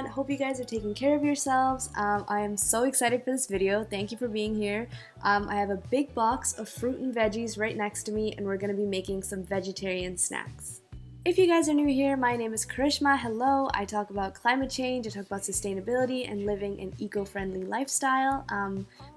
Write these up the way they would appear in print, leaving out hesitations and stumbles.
everyone. Hope you guys are taking care of yourselves. I am so excited for this video. Thank you for being here. I have a big box of fruit and veggies right next to me, and we're going to be making some vegetarian snacks. If you guys are new here, my name is Karishma. Hello. I talk about climate change, I talk about sustainability, and living an eco-friendly lifestyle.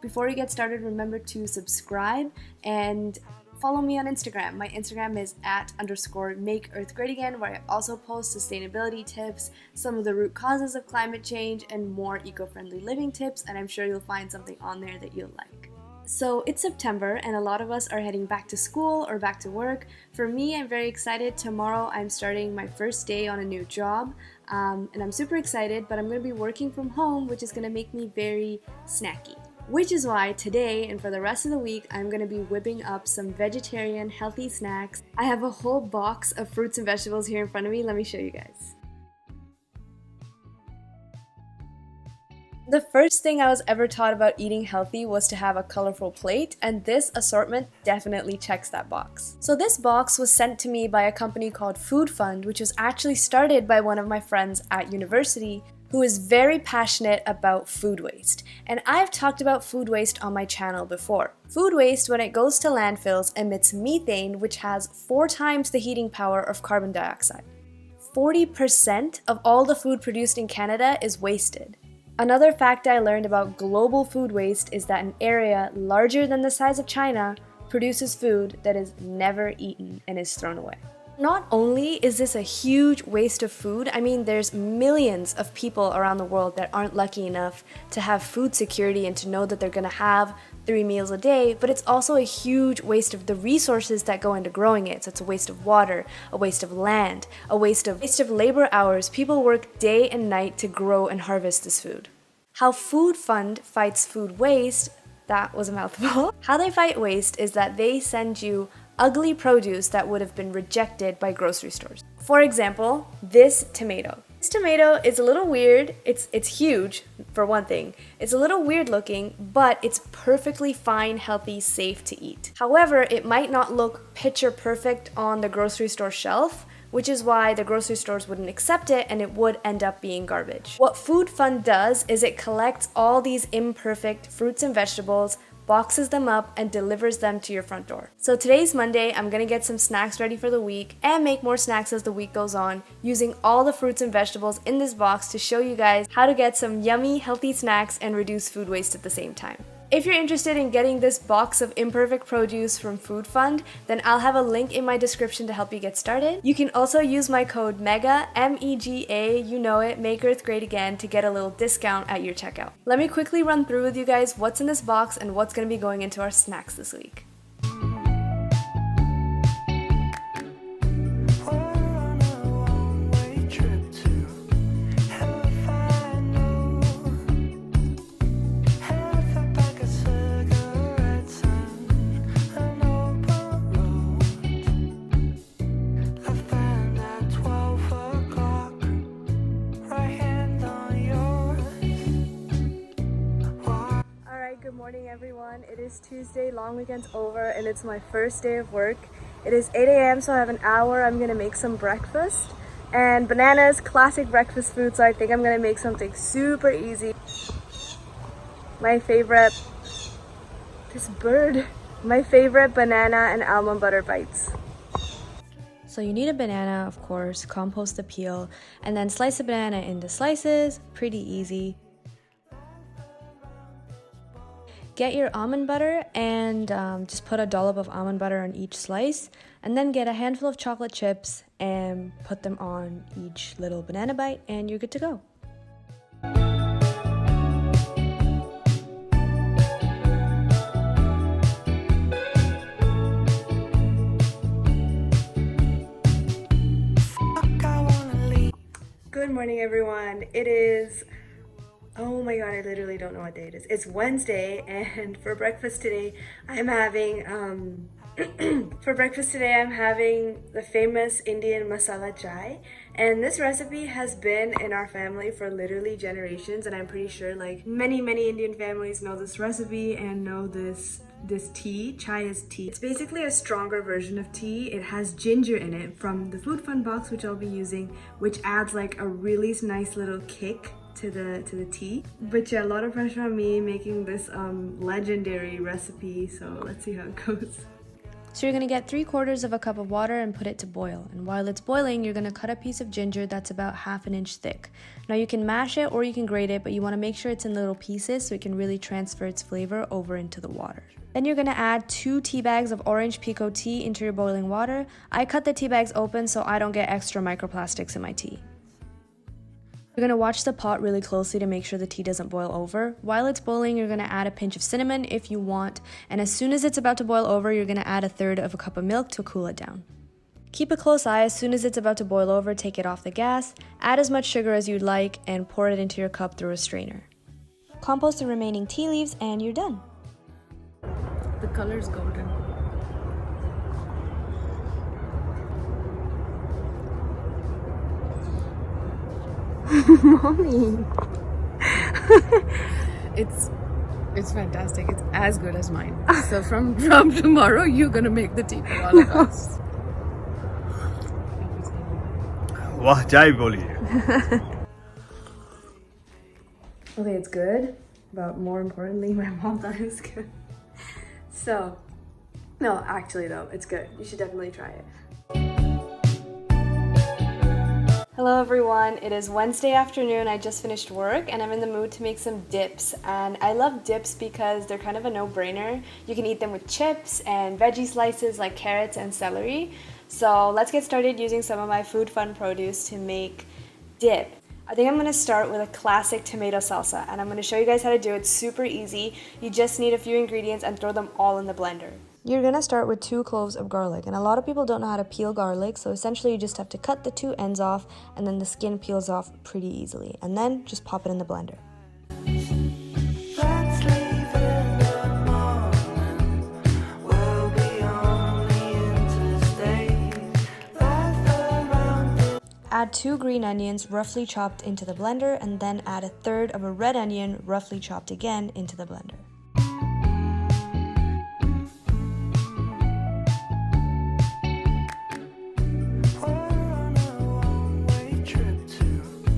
Before we get started, remember to subscribe and follow me on Instagram. My Instagram is @_MakeEarthGreatAgain, where I also post sustainability tips, some of the root causes of climate change, and more eco-friendly living tips, and I'm sure you'll find something on there that you'll like. So it's September, and a lot of us are heading back to school or back to work. For me, I'm very excited. Tomorrow I'm starting my first day on a new job, and I'm super excited, but I'm going to be working from home, which is going to make me very snacky. Which is why today and for the rest of the week, I'm going to be whipping up some vegetarian healthy snacks. I have a whole box of fruits and vegetables here in front of me. Let me show you guys. The first thing I was ever taught about eating healthy was to have a colorful plate, and this assortment definitely checks that box. So this box was sent to me by a company called Food Fund, which was actually started by one of my friends at university who is very passionate about food waste. And I've talked about food waste on my channel before. Food waste, when it goes to landfills, emits methane, which has 4 times the heating power of carbon dioxide. 40% of all the food produced in Canada is wasted. Another fact I learned about global food waste is that an area larger than the size of China produces food that is never eaten and is thrown away. Not only is this a huge waste of food, I mean there's millions of people around the world that aren't lucky enough to have food security and to know that they're gonna have 3 meals a day, but it's also a huge waste of the resources that go into growing it. So it's a waste of water, a waste of land, a waste of labor hours. People work day and night to grow and harvest this food. How Food Fund fights food waste, that was a mouthful. How they fight waste is that they send you ugly produce that would have been rejected by grocery stores. For example, this tomato. This tomato is a little weird. It's huge, for one thing. It's a little weird looking, but it's perfectly fine, healthy, safe to eat. However, it might not look picture perfect on the grocery store shelf, which is why the grocery stores wouldn't accept it and it would end up being garbage. What Food Fund does is it collects all these imperfect fruits and vegetables, boxes them up, and delivers them to your front door. So today's Monday, I'm gonna get some snacks ready for the week and make more snacks as the week goes on, using all the fruits and vegetables in this box to show you guys how to get some yummy, healthy snacks and reduce food waste at the same time. If you're interested in getting this box of imperfect produce from Food Fund, then I'll have a link in my description to help you get started. You can also use my code MEGA, M-E-G-A, you know it, Make Earth Great Again, to get a little discount at your checkout. Let me quickly run through with you guys what's in this box and what's going to be going into our snacks this week. Good morning everyone. It is Tuesday, long weekend's over, and it's my first day of work. It is 8 a.m. so I have an hour. I'm gonna make some breakfast, and bananas, classic breakfast food, so I think I'm gonna make something super easy. My favorite banana and almond butter bites. So you need a banana, of course, compost the peel, and then slice the banana into slices. Pretty easy. Get your almond butter and just put a dollop of almond butter on each slice, and then get a handful of chocolate chips and put them on each little banana bite, and you're good to go. Good morning everyone. It is, oh my god, I literally don't know what day it is. It's Wednesday, and for breakfast today I'm having the famous Indian Masala Chai, and this recipe has been in our family for literally generations, and I'm pretty sure like many Indian families know this recipe and know this this tea. Chai is tea. It's basically a stronger version of tea. It has ginger in it from the Food Fun box, which I'll be using, which adds like a really nice little kick to the tea. But yeah, a lot of pressure on me making this legendary recipe, so let's see how it goes. So you're going to get 3/4 of a cup of water and put it to boil. And while it's boiling, you're going to cut a piece of ginger that's about 1/2 inch thick. Now you can mash it or you can grate it, but you want to make sure it's in little pieces so it can really transfer its flavor over into the water. Then you're going to add 2 tea bags of orange pekoe tea into your boiling water. I cut the tea bags open so I don't get extra microplastics in my tea. You're going to watch the pot really closely to make sure the tea doesn't boil over. While it's boiling, you're going to add a pinch of cinnamon if you want, and as soon as it's about to boil over, you're going to add 1/3 of a cup of milk to cool it down. Keep a close eye. As soon as it's about to boil over, take it off the gas, add as much sugar as you'd like, and pour it into your cup through a strainer. Compost the remaining tea leaves and you're done. The color's golden. Mommy. It's fantastic. It's as good as mine. So from tomorrow, you're gonna make the tea for all of us. Wah chai boliye. Okay, it's good, but more importantly, my mom thought it was good. So, no, actually though, it's good. You should definitely try it. Hello everyone, it is Wednesday afternoon. I just finished work and I'm in the mood to make some dips. And I love dips because they're kind of a no-brainer. You can eat them with chips and veggie slices like carrots and celery. So let's get started using some of my Food Fun produce to make dip. I think I'm going to start with a classic tomato salsa and I'm going to show you guys how to do it. Super easy. You just need a few ingredients and throw them all in the blender. You're going to start with 2 cloves of garlic, and a lot of people don't know how to peel garlic, so essentially you just have to cut the 2 ends off and then the skin peels off pretty easily, and then just pop it in the blender. Add 2 green onions roughly chopped into the blender, and then add 1/3 of a red onion roughly chopped again into the blender.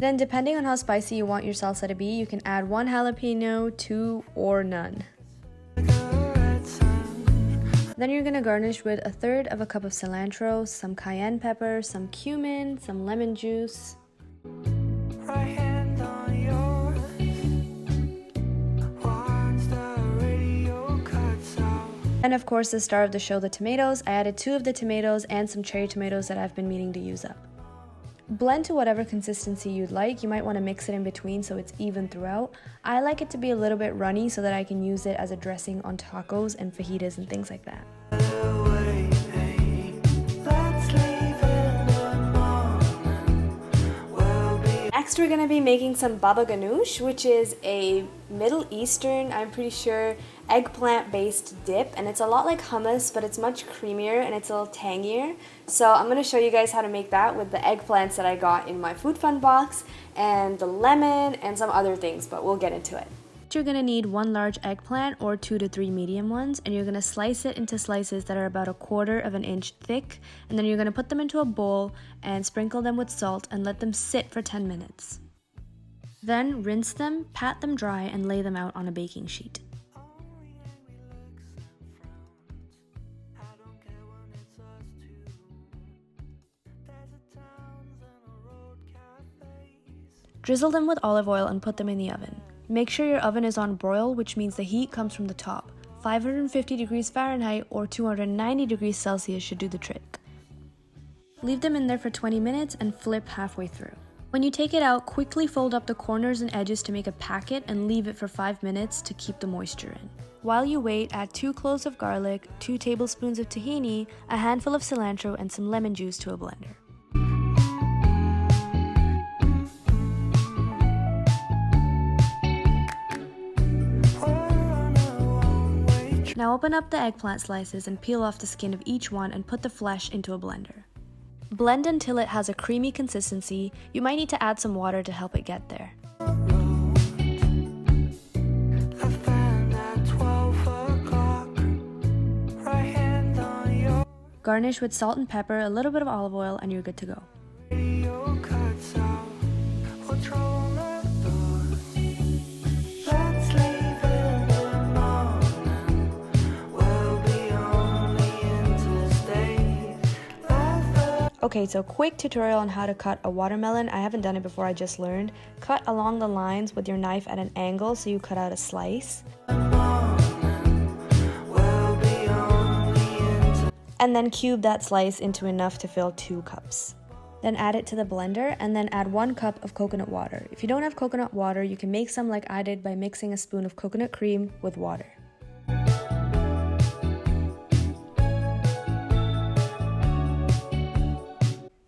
Then depending on how spicy you want your salsa to be, you can add 1 jalapeno, 2, or none. Then you're going to garnish with 1/3 of a cup of cilantro, some cayenne pepper, some cumin, some lemon juice. And of course the star of the show, the tomatoes. I added 2 of the tomatoes and some cherry tomatoes that I've been meaning to use up. Blend to whatever consistency you'd like. You might want to mix it in between so it's even throughout. I like it to be a little bit runny so that I can use it as a dressing on tacos and fajitas and things like that. Next we're going to be making some baba ghanoush, which is a Middle Eastern, I'm pretty sure, eggplant based dip, and it's a lot like hummus, but it's much creamier and it's a little tangier. So I'm going to show you guys how to make that with the eggplants that I got in my Food Fun box and the lemon and some other things, but we'll get into it. You're going to need 1 large eggplant or 2 to 3 medium ones, and you're going to slice it into slices that are about 1/4 inch thick, and then you're going to put them into a bowl and sprinkle them with salt and let them sit for 10 minutes. Then rinse them, pat them dry, and lay them out on a baking sheet. Drizzle them with olive oil and put them in the oven. Make sure your oven is on broil, which means the heat comes from the top. 550 degrees Fahrenheit or 290 degrees Celsius should do the trick. Leave them in there for 20 minutes and flip halfway through. When you take it out, quickly fold up the corners and edges to make a packet and leave it for 5 minutes to keep the moisture in. While you wait, add 2 cloves of garlic, 2 tablespoons of tahini, a handful of cilantro, and some lemon juice to a blender. Now open up the eggplant slices and peel off the skin of each one and put the flesh into a blender. Blend until it has a creamy consistency. You might need to add some water to help it get there. Garnish with salt and pepper, a little bit of olive oil, and you're good to go. Okay, so quick tutorial on how to cut a watermelon. I haven't done it before, I just learned. Cut along the lines with your knife at an angle so you cut out a slice. And then cube that slice into enough to fill 2 cups. Then add it to the blender and then add 1 cup of coconut water. If you don't have coconut water, you can make some like I did by mixing a spoon of coconut cream with water.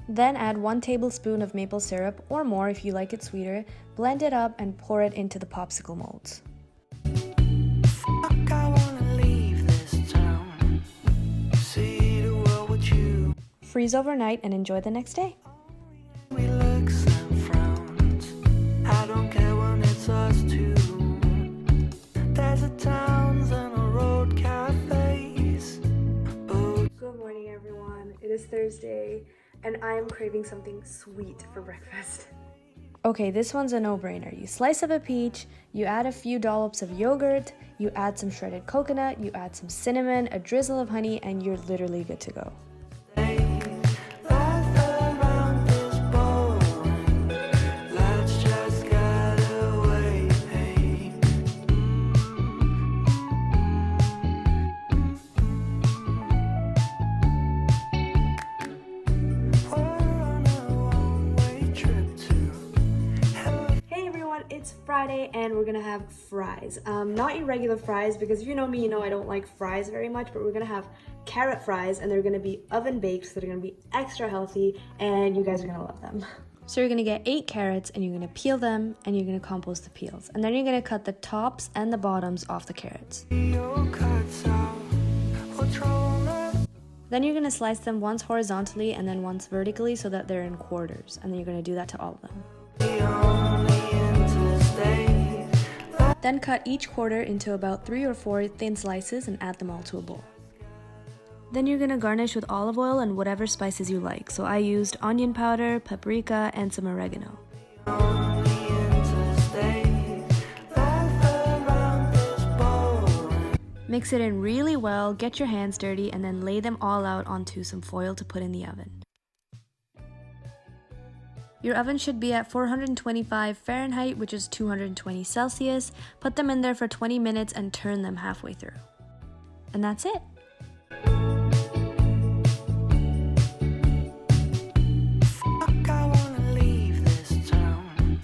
Then add 1 tablespoon of maple syrup, or more if you like it sweeter, blend it up and pour it into the popsicle molds. Freeze overnight and enjoy the next day. Good morning everyone, it is Thursday and I am craving something sweet for breakfast. Okay, this one's a no-brainer. You slice up a peach, you add a few dollops of yogurt, you add some shredded coconut, you add some cinnamon, a drizzle of honey, and you're literally good to go. It's Friday and we're gonna have fries. Not your regular fries, because if you know me, you know I don't like fries very much, but we're gonna have carrot fries and they're gonna be oven baked, so they're gonna be extra healthy and you guys are gonna love them. So you're gonna get 8 carrots and you're gonna peel them and you're gonna compost the peels. And then you're gonna cut the tops and the bottoms off the carrots. Then you're gonna slice them once horizontally and then once vertically so that they're in quarters. And then you're gonna do that to all of them. Then cut each quarter into about 3 or 4 thin slices and add them all to a bowl. Then you're gonna garnish with olive oil and whatever spices you like. So I used onion powder, paprika, and some oregano. Mix it in really well, get your hands dirty, and then lay them all out onto some foil to put in the oven. Your oven should be at 425 Fahrenheit, which is 220 Celsius. Put them in there for 20 minutes and turn them halfway through. And that's it.